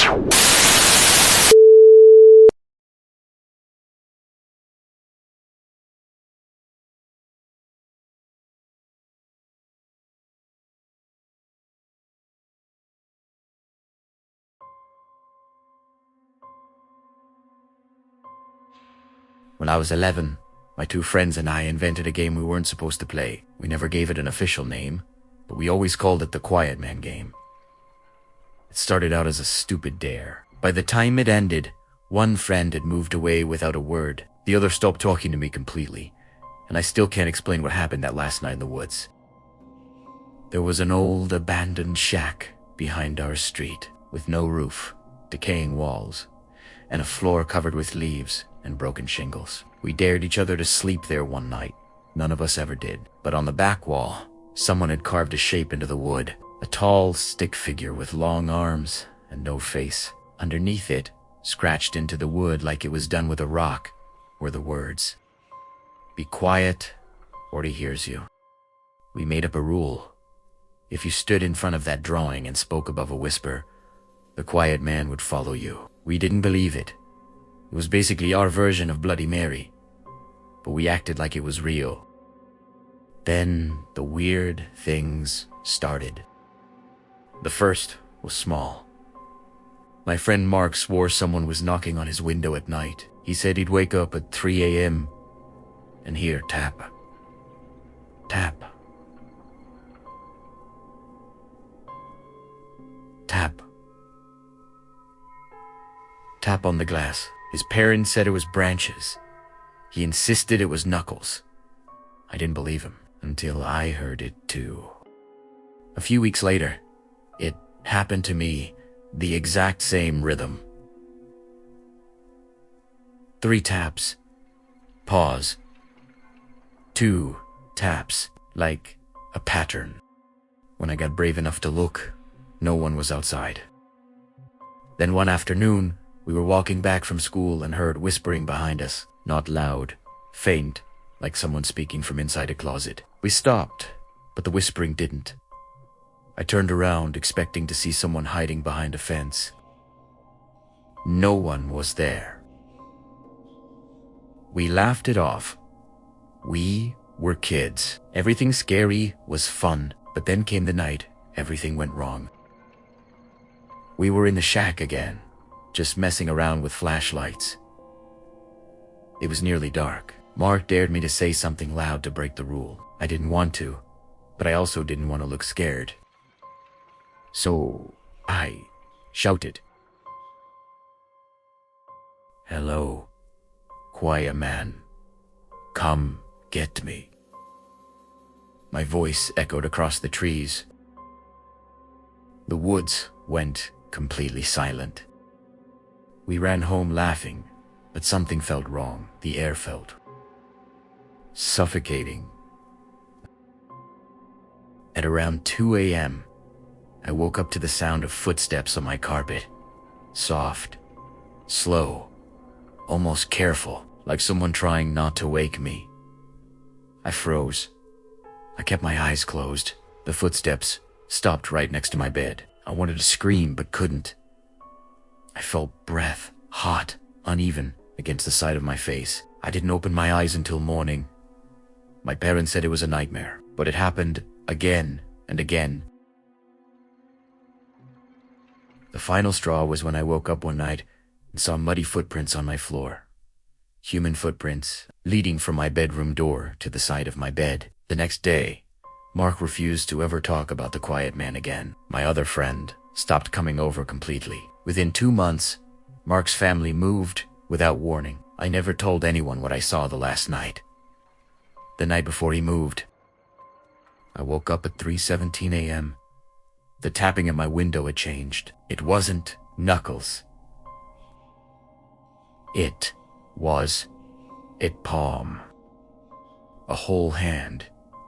When I was 11, my two friends and I invented a game we weren't supposed to play. We never gave it an official name, but we always called it the Quiet Man game. It started out as a stupid dare. By the time it ended, one friend had moved away without a word. The other stopped talking to me completely, and I still can't explain what happened that last night in the woods. There was an old abandoned shack behind our street, with no roof, decaying walls, and a floor covered with leaves and broken shingles. We dared each other to sleep there one night. None of us ever did. But on the back wall, someone had carved a shape into the wood. A tall stick figure with long arms and no face. Underneath it, scratched into the wood like it was done with a rock, were the words, "Be quiet, or he hears you." We made up a rule. If you stood in front of that drawing and spoke above a whisper, the Quiet Man would follow you. We didn't believe it. It was basically our version of Bloody Mary, but we acted like it was real. Then the weird things started. The first was small. My friend Mark swore someone was knocking on his window at night. He said he'd wake up at 3 a.m. and hear tap, tap, tap, tap on the glass. His parents said it was branches. He insisted it was knuckles. I didn't believe him until I heard it too. A few weeks later, it happened to me, the exact same rhythm. 3 taps, pause, 2 taps, like a pattern. When I got brave enough to look, no one was outside. Then one afternoon, we were walking back from school and heard whispering behind us, not loud, faint, like someone speaking from inside a closet. We stopped, but the whispering didn't. I turned around, expecting to see someone hiding behind a fence. No one was there. We laughed it off. We were kids. Everything scary was fun, but then came the night everything went wrong. We were in the shack again, just messing around with flashlights. It was nearly dark. Mark dared me to say something loud to break the rule. I didn't want to, but I also didn't want to look scared. So I shouted, "Hello, Quiet Man. Come get me." My voice echoed across the trees. The woods went completely silent. We ran home laughing, but something felt wrong. The air felt suffocating. At around 2 a.m., I woke up to the sound of footsteps on my carpet. Soft, slow, almost careful, like someone trying not to wake me. I froze. I kept my eyes closed. The footsteps stopped right next to my bed. I wanted to scream, but couldn't. I felt breath, hot, uneven, against the side of my face. I didn't open my eyes until morning. My parents said it was a nightmare, but it happened again and again. The final straw was when I woke up one night and saw muddy footprints on my floor. Human footprints leading from my bedroom door to the side of my bed. The next day, Mark refused to ever talk about the Quiet Man again. My other friend stopped coming over completely. Within 2 months, Mark's family moved without warning. I never told anyone what I saw the last night. The night before he moved, I woke up at 3:17 a.m. The tapping at my window had changed. It wasn't knuckles. It was palm. A whole hand,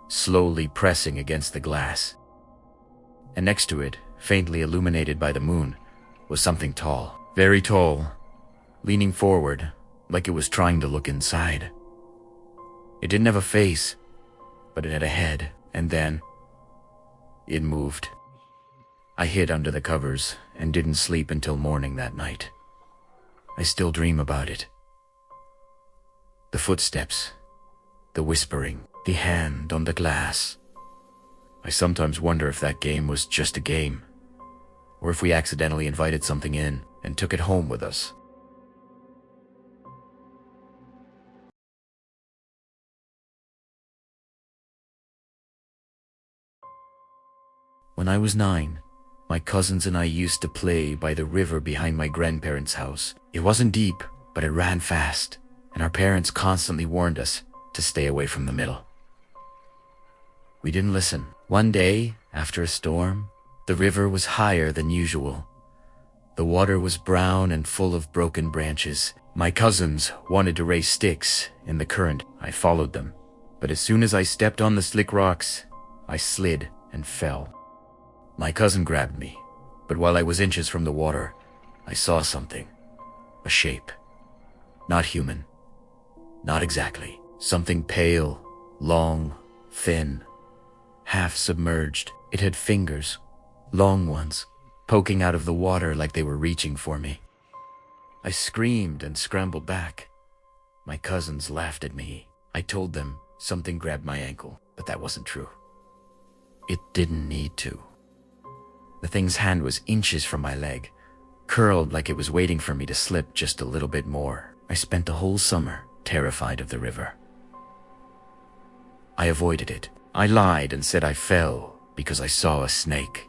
slowly pressing against the glass. And next to it, faintly illuminated by the moon, was something tall, very tall, leaning forward like it was trying to look inside. It didn't have a face, but it had a head, and then it moved. I hid under the covers and didn't sleep until morning that night. I still dream about it. The footsteps, the whispering, the hand on the glass. I sometimes wonder if that game was just a game, or if we accidentally invited something in and took it home with us. When I was 9, my cousins and I used to play by the river behind my grandparents' house. It wasn't deep, but it ran fast, and our parents constantly warned us to stay away from the middle. We didn't listen. One day, after a storm, the river was higher than usual. The water was brown and full of broken branches. My cousins wanted to race sticks in the current. I followed them, but as soon as I stepped on the slick rocks, I slid and fell. My cousin grabbed me, but while I was inches from the water, I saw something. A shape. Not human. Not exactly. Something pale, long, thin, half submerged. It had fingers, long ones, poking out of the water like they were reaching for me. I screamed and scrambled back. My cousins laughed at me. I told them something grabbed my ankle, but that wasn't true. It didn't need to. The thing's hand was inches from my leg, curled like it was waiting for me to slip just a little bit more. I spent the whole summer terrified of the river. I avoided it. I lied and said I fell because I saw a snake.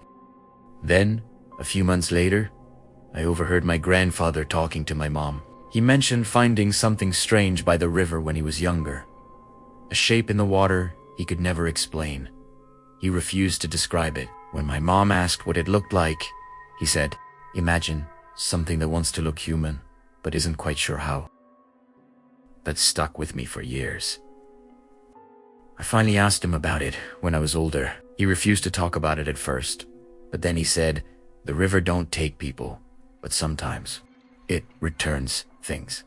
Then, a few months later, I overheard my grandfather talking to my mom. He mentioned finding something strange by the river when he was younger. A shape in the water he could never explain. He refused to describe it. When my mom asked what it looked like, he said, "Imagine something that wants to look human, but isn't quite sure how." That stuck with me for years. I finally asked him about it when I was older. He refused to talk about it at first, but then he said, "The river don't take people, but sometimes it returns things."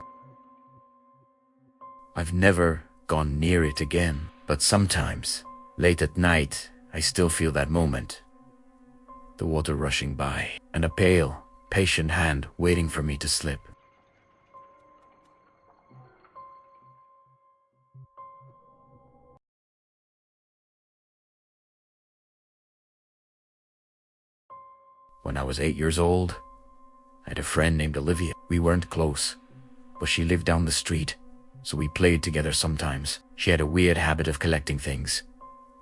I've never gone near it again, but sometimes, late at night, I still feel that moment. The water rushing by, and a pale, patient hand waiting for me to slip. When I was 8 years old, I had a friend named Olivia. We weren't close, but she lived down the street, so we played together sometimes. She had a weird habit of collecting things.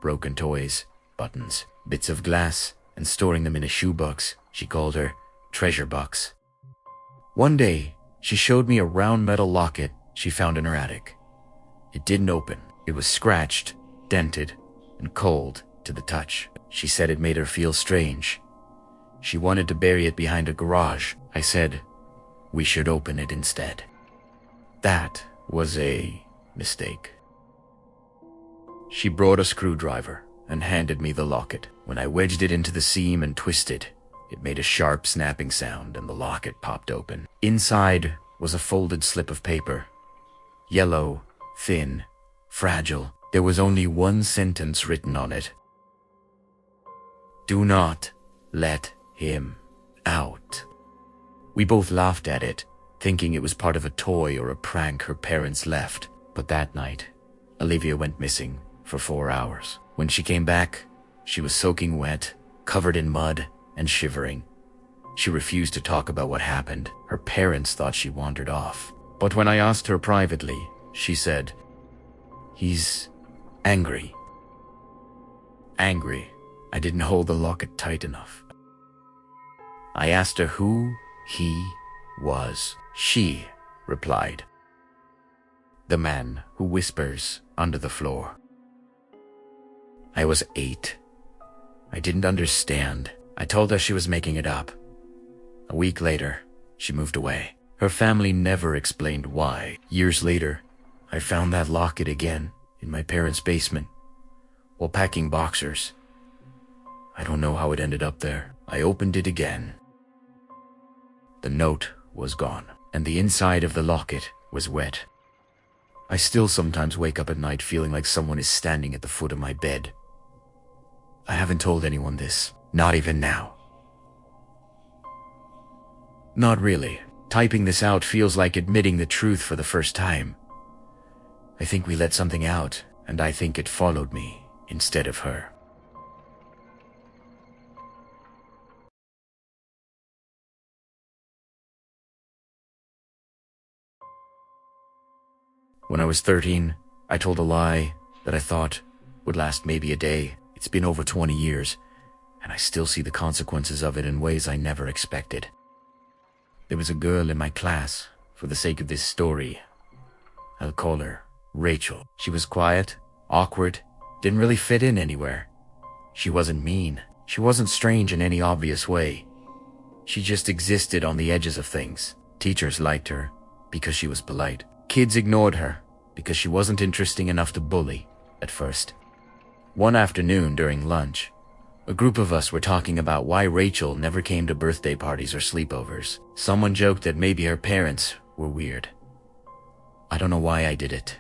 Broken toys, buttons, bits of glass, and storing them in a shoebox. She called her treasure box. One day, she showed me a round metal locket she found in her attic. It didn't open. It was scratched, dented, and cold to the touch. She said it made her feel strange. She wanted to bury it behind a garage. I said we should open it instead. That was a mistake. She brought a screwdriver and handed me the locket. When I wedged it into the seam and twisted, it made a sharp snapping sound and the locket popped open. Inside was a folded slip of paper. Yellow, thin, fragile. There was only one sentence written on it. "Do not let him out." We both laughed at it, thinking it was part of a toy or a prank her parents left. But that night, Olivia went missing for 4 hours. When she came back, she was soaking wet, covered in mud, and shivering. She refused to talk about what happened. Her parents thought she wandered off. But when I asked her privately, she said, "He's angry." Angry. I didn't hold the locket tight enough. I asked her who he was. She replied, "The man who whispers under the floor." I was 8. I didn't understand. I told her she was making it up. A week later, she moved away. Her family never explained why. Years later, I found that locket again in my parents' basement while packing boxers. I don't know how it ended up there. I opened it again. The note was gone, and the inside of the locket was wet. I still sometimes wake up at night feeling like someone is standing at the foot of my bed. I haven't told anyone this, not even now. Not really. Typing this out feels like admitting the truth for the first time. I think we let something out, and I think it followed me instead of her. When I was 13, I told a lie that I thought would last maybe a day. It's been over 20 years, and I still see the consequences of it in ways I never expected. There was a girl in my class, for the sake of this story, I'll call her Rachel. She was quiet, awkward, didn't really fit in anywhere. She wasn't mean. She wasn't strange in any obvious way. She just existed on the edges of things. Teachers liked her because she was polite. Kids ignored her because she wasn't interesting enough to bully at first. One afternoon during lunch, a group of us were talking about why Rachel never came to birthday parties or sleepovers. Someone joked that maybe her parents were weird. I don't know why I did it.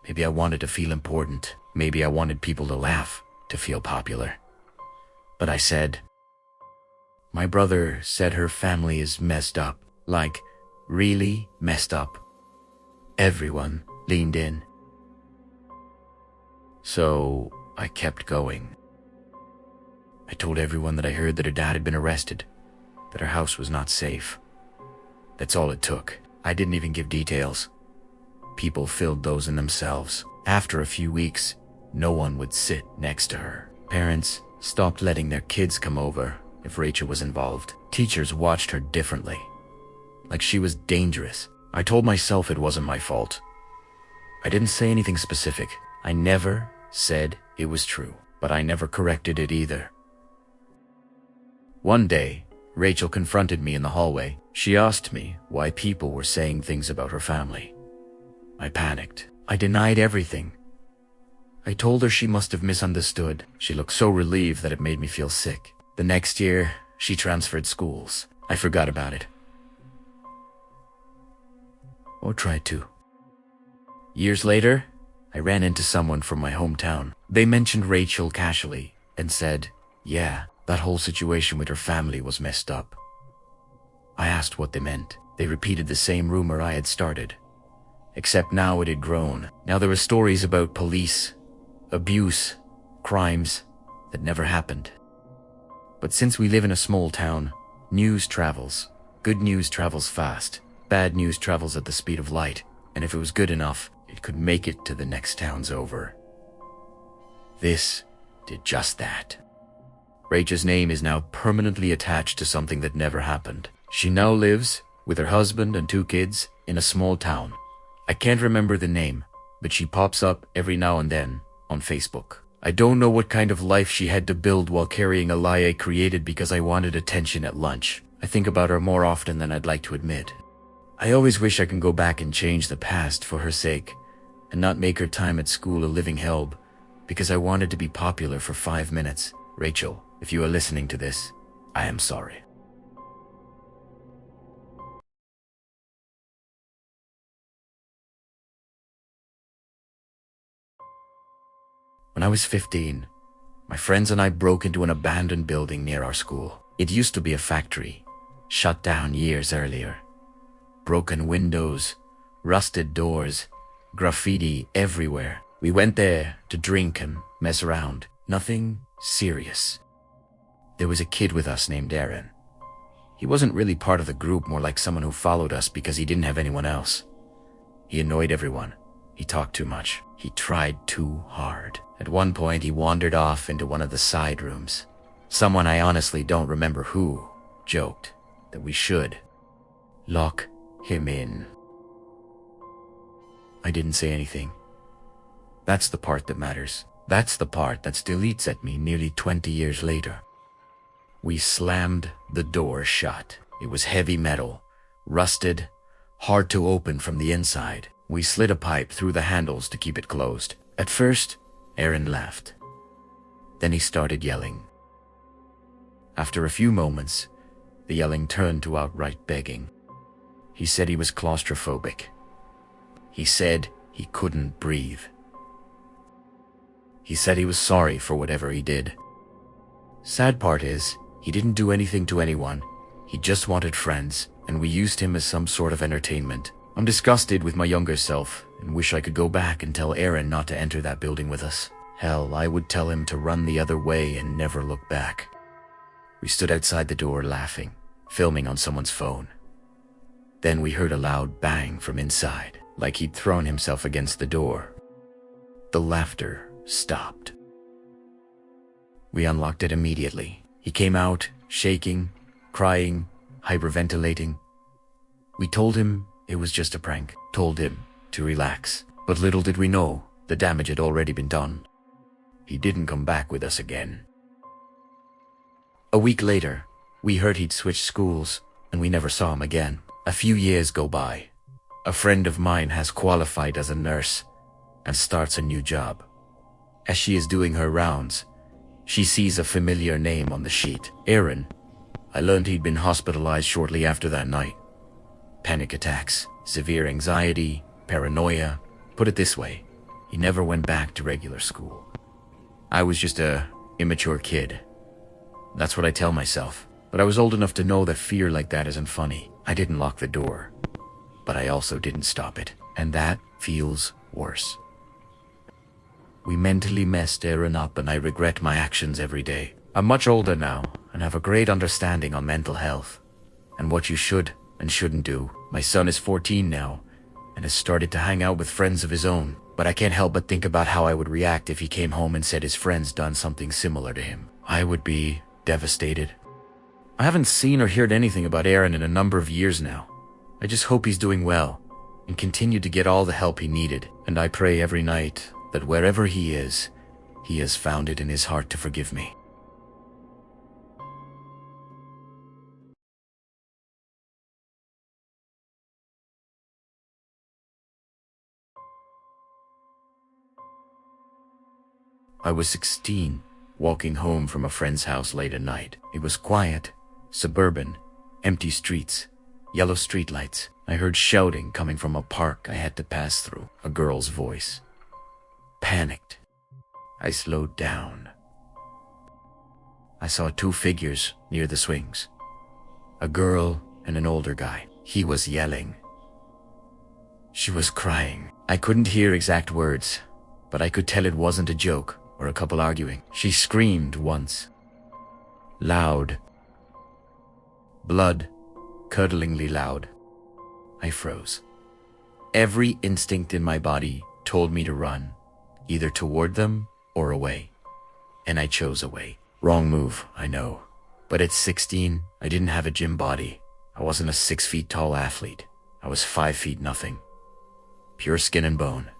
Maybe I wanted to feel important. Maybe I wanted people to laugh, to feel popular. But I said, my brother said her family is messed up. Like, really messed up. Everyone leaned in. So I kept going. I told everyone that I heard that her dad had been arrested, that her house was not safe. That's all it took. I didn't even give details. People filled those in themselves. After a few weeks, no one would sit next to her. Parents stopped letting their kids come over if Rachel was involved. Teachers watched her differently, like she was dangerous. I told myself it wasn't my fault. I didn't say anything specific. I never said it was true, but I never corrected it either. One day, Rachel confronted me in the hallway. She asked me why people were saying things about her family. I panicked. I denied everything. I told her she must have misunderstood. She looked so relieved that it made me feel sick. The next year, she transferred schools. I forgot about it. Or tried to. Years later, I ran into someone from my hometown. They mentioned Rachel casually and said, yeah, that whole situation with her family was messed up. I asked what they meant. They repeated the same rumor I had started. Except now it had grown. Now there were stories about police, abuse, crimes that never happened. But since we live in a small town, news travels. Good news travels fast. Bad news travels at the speed of light. And if it was good enough, it could make it to the next towns over. This did just that. Rachel's name is now permanently attached to something that never happened. She now lives with her husband and 2 kids in a small town. I can't remember the name, but she pops up every now and then on Facebook. I don't know what kind of life she had to build while carrying a lie I created because I wanted attention at lunch. I think about her more often than I'd like to admit. I always wish I could go back and change the past for her sake and not make her time at school a living hell because I wanted to be popular for 5 minutes. Rachel, if you are listening to this, I am sorry. When I was 15, my friends and I broke into an abandoned building near our school. It used to be a factory, shut down years earlier. Broken windows, rusted doors, graffiti everywhere. We went there to drink and mess around. Nothing serious. There was a kid with us named Aaron. He wasn't really part of the group, more like someone who followed us because he didn't have anyone else. He annoyed everyone. He talked too much. He tried too hard. At one point, he wandered off into one of the side rooms. Someone, I honestly don't remember who, joked that we should lock him in. I didn't say anything. That's the part that matters. That's the part that still eats at me nearly 20 years later. We slammed the door shut. It was heavy metal, rusted, hard to open from the inside. We slid a pipe through the handles to keep it closed. At first, Aaron laughed. Then he started yelling. After a few moments, the yelling turned to outright begging. He said he was claustrophobic. He said he couldn't breathe. He said he was sorry for whatever he did. Sad part is, he didn't do anything to anyone. He just wanted friends, and we used him as some sort of entertainment. I'm disgusted with my younger self and wish I could go back and tell Aaron not to enter that building with us. Hell, I would tell him to run the other way and never look back. We stood outside the door laughing, filming on someone's phone. Then we heard a loud bang from inside, like he'd thrown himself against the door. The laughter stopped. We unlocked it immediately. He came out, shaking, crying, hyperventilating. We told him it was just a prank, told him to relax. But little did we know, the damage had already been done. He didn't come back with us again. A week later, we heard he'd switched schools, and we never saw him again. A few years go by. A friend of mine has qualified as a nurse and starts a new job. As she is doing her rounds, she sees a familiar name on the sheet. Aaron. I learned he'd been hospitalized shortly after that night. Panic attacks, severe anxiety, paranoia. Put it this way, he never went back to regular school. I was just a immature kid. That's what I tell myself. But I was old enough to know that fear like that isn't funny. I didn't lock the door, but I also didn't stop it. And that feels worse. We mentally messed Aaron up, and I regret my actions every day. I'm much older now and have a great understanding on mental health and what you should and shouldn't do. My son is 14 now and has started to hang out with friends of his own, but I can't help but think about how I would react if he came home and said his friends done something similar to him. I would be devastated. I haven't seen or heard anything about Aaron in a number of years now. I just hope he's doing well and continue to get all the help he needed, and I pray every night that wherever he has found it in his heart to forgive me. I was 16, walking home from a friend's house late at night. It was quiet, suburban, empty streets, yellow streetlights. I heard shouting coming from a park I had to pass through, a girl's voice. Panicked, I slowed down. I saw two figures near the swings, a girl and an older guy. He was yelling. She was crying. I couldn't hear exact words, but I could tell it wasn't a joke or a couple arguing. She screamed once. Loud. Blood, curdlingly loud. I froze. Every instinct in my body told me to run, either toward them or away. And I chose away. Wrong move, I know. But at 16, I didn't have a gym body. I wasn't a 6 feet tall athlete. I was 5 feet nothing. Pure skin and bone.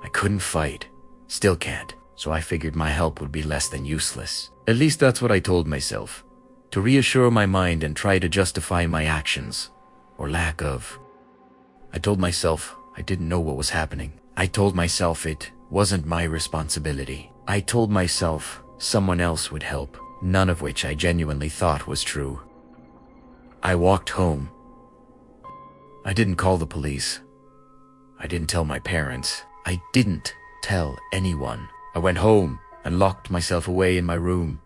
I couldn't fight. Still can't. So I figured my help would be less than useless. At least that's what I told myself. To reassure my mind and try to justify my actions. Or lack of. I told myself I didn't know what was happening. I told myself it wasn't my responsibility. I told myself someone else would help, none of which I genuinely thought was true. I walked home. I didn't call the police. I didn't tell my parents. I didn't tell anyone. I went home and locked myself away in my room,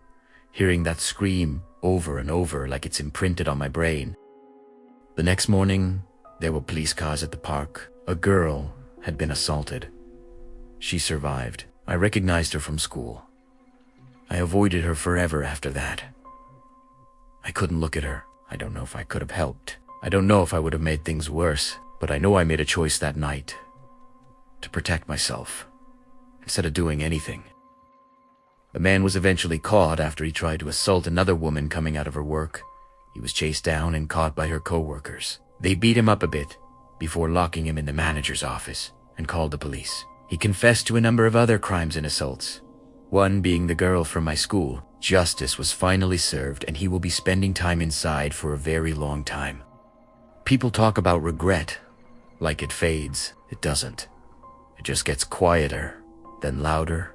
hearing that scream over and over like it's imprinted on my brain. The next morning, there were police cars at the park. A girl had been assaulted. She survived. I recognized her from school. I avoided her forever after that. I couldn't look at her. I don't know if I could have helped. I don't know if I would have made things worse, but I know I made a choice that night to protect myself instead of doing anything. The man was eventually caught after he tried to assault another woman coming out of her work. He was chased down and caught by her co-workers. They beat him up a bit before locking him in the manager's office and called the police. He confessed to a number of other crimes and assaults, one being the girl from my school. Justice was finally served, and he will be spending time inside for a very long time. People talk about regret like it fades. It doesn't. It just gets quieter, then louder,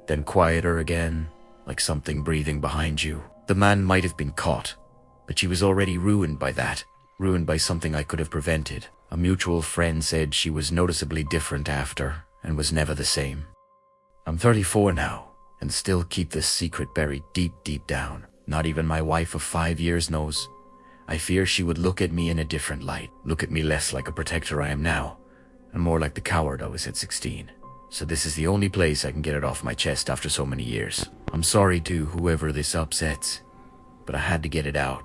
then quieter again, like something breathing behind you. The man might have been caught, but she was already ruined by that, ruined by something I could have prevented. A mutual friend said she was noticeably different after, and was never the same. I'm 34 now, and still keep this secret buried deep, deep down. Not even my wife of 5 years knows. I fear she would look at me in a different light, look at me less like a protector I am now, and more like the coward I was at 16. So this is the only place I can get it off my chest after so many years. I'm sorry to whoever this upsets, but I had to get it out.